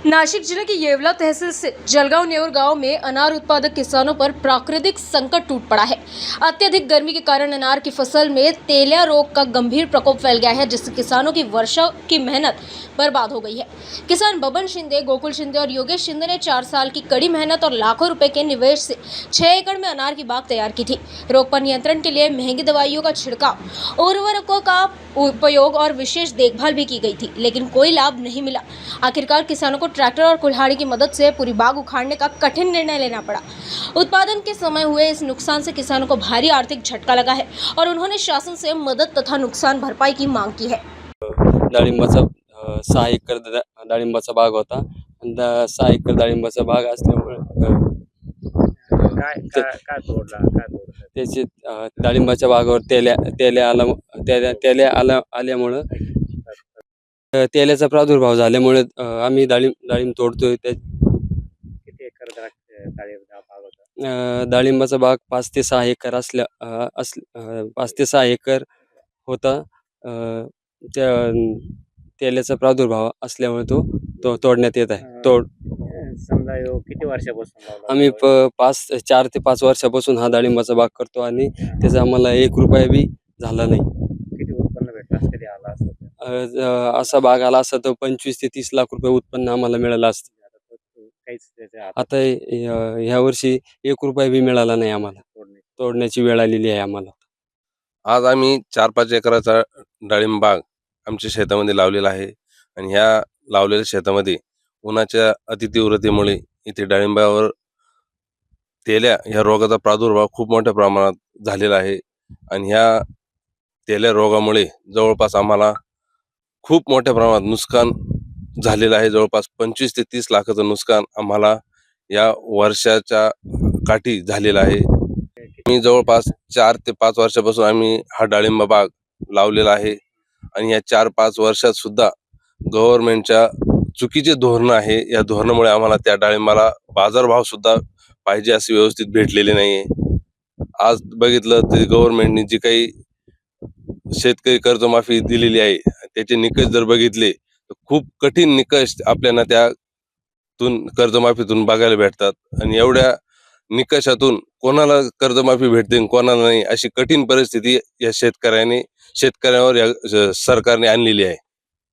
नासिक जिले के येवला तहसील से जलगांव नेवर गांव में अनार उत्पादक किसानों पर प्राकृतिक संकट टूट पड़ा है। अत्यधिक गर्मी के कारण अनार की फसल में तेलिया रोग का गंभीर प्रकोप फैल गया है, जिससे किसानों की वर्षों की मेहनत बर्बाद हो गई है। किसान बबन शिंदे, गोकुल शिंदे और योगेश शिंदे ने 4 साल की कड़ी मेहनत और लाखों रुपए के निवेश से 6 एकड़ में अनार की बाग तैयार की थी। रोग पर नियंत्रण के लिए महंगी दवाइयों का छिड़काव, उर्वरकों का उपयोग और विशेष देखभाल भी की गई थी, लेकिन कोई लाभ नहीं मिला। आखिरकार किसानों को ट्रैक्टर और कुल्हाड़ी की मदद से पूरी बाग उखाड़ने का कठिन निर्णय लेना पड़ा। उत्पादन के समय हुए इस नुकसान से किसानों को भारी आर्थिक झटका लगा है और उन्होंने शासन से मदद तथा नुकसान भरपाई की मांग की है। डाळिंबाचा 6 एकर डाळिंबाचा बाग होता आणि 6 एकर डाळिंबाचा बाग असल्यामुळे काय काय काय तोडला काय तोडलं त्याची डाळिंबाच्या बागावर तेल्या आल्यामुळं तेल्याचा प्रादुर्भाव झाल्यामुळे आम्ही डाळिंब तोडतोय. किती एकर द्राक्ष डाळिंबाचा बाग होता डाळिंबाचा बाग 5 ते 6 एकर 5 ते 6 एकर होता. त्या तेल्याचा प्रादुर्भाव असल्यामुळे तो तोडण्यात येत आहे. समजा ह्यो किती वर्षापासून लावला आम्ही 4 ते 5 वर्षापासून हा डाळिंबाचा बाग करतो आणि त्याचा आम्हाला 1 रुपया बी झाला नाही. किती उत्पन्न भेटलं असं कधी आला असतं असा बाग आला असता तर 25 ते 30 लाख रुपये उत्पन्न आम्हाला मिळालं असतं. काहीच त्याच्या आता ह्या वर्षी 1 रुपया बी मिळाला नाही आम्हाला. तोडण्याची वेळ आलेली आहे आम्हाला. आज आम्ही 4-5 एकराचा डाळिंब बाग आमच्या शेतामध्ये लावलेला आहे आणि ह्या लावलेल्या शेतामध्ये उन्हाच्या अतितीव्रतेमुळे इथे डाळिंबावर तेल्या ह्या रोगाचा प्रादुर्भाव खूप मोठ्या प्रमाणात झालेला आहे आणि ह्या तेल्या रोगामुळे जवळपास आम्हाला खूप मोठ्या प्रमाणात नुकसान झालेलं आहे. जवळपास 25 ते 30 लाखाचं नुकसान आम्हाला या वर्षाच्या काठी झालेलं आहे. मी जवळपास 4 ते 5 वर्षापासून आम्ही हा डाळिंब बाग लावलेला आहे आणि या 4-5 वर्षात सुद्धा गव्हर्नमेंटच्या चुकीचे धोरणं आहे. या धोरणामुळे आम्हाला त्या डाळिंबाला बाजारभाव सुद्धा पाहिजे असे व्यवस्थित भेटलेले नाहीये. आज बघितलं तर गव्हर्नमेंटने जी काही शेतकरी कर्जमाफी दिलेली आहे त्याचे निकष जर बघितले तर खूप कठीण निकष आपल्याला त्यातून कर्जमाफीतून बघायला भेटतात आणि एवढ्या निकषातून कोणाला कर्जमाफी भेटते कोणाला नाही अशी कठीण परिस्थिती या शेतकऱ्यावर या सरकारने आणलेली आहे.